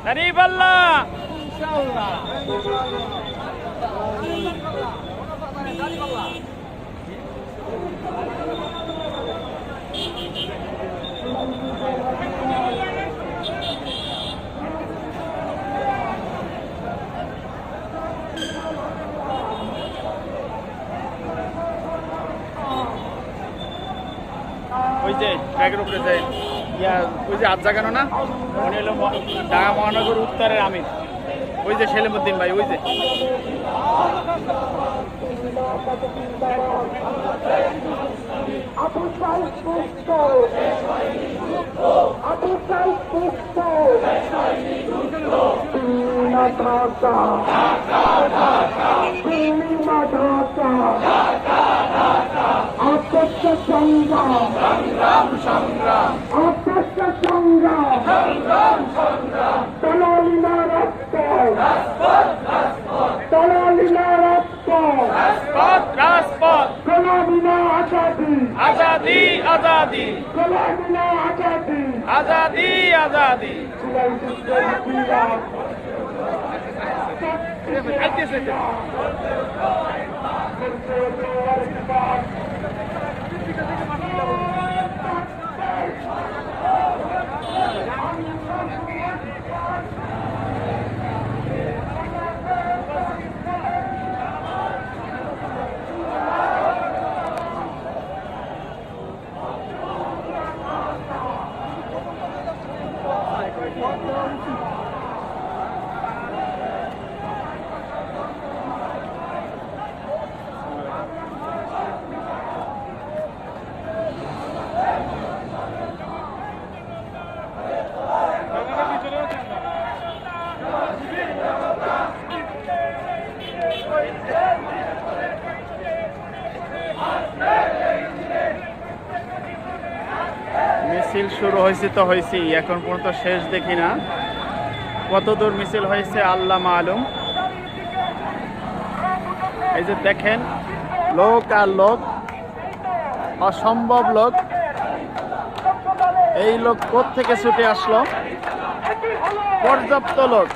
দাঁড়িপাল্লা ওই যে ট্র্যাকের উপরে যে ওই যে হাত জাগানো না উনি হলো ঢাকা মহানগর উত্তরের আমির ওই যে সেলিমউদ্দিন ভাই ওই যে সংগ্রাম সংগ্রাম সংগ্রাম সংগ্রাম তলালিনা রক্ত তলালিনা রক্ত রাজপথ তলালিনা আজাদি আজাদি আজাদি তলালিনা আজাদি আজাদি আজাদি মিছিল শুরু হয়েছে তো হয়েছি এখন পর্যন্ত শেষ দেখি না কত দূর মিছিল হয়েছে আল্লাহ মালুম এই যে দেখেন লোক আর লোক অসম্ভব লোক এই লোক কোত্থেকে ছুটে আসলো পর্যাপ্ত লোক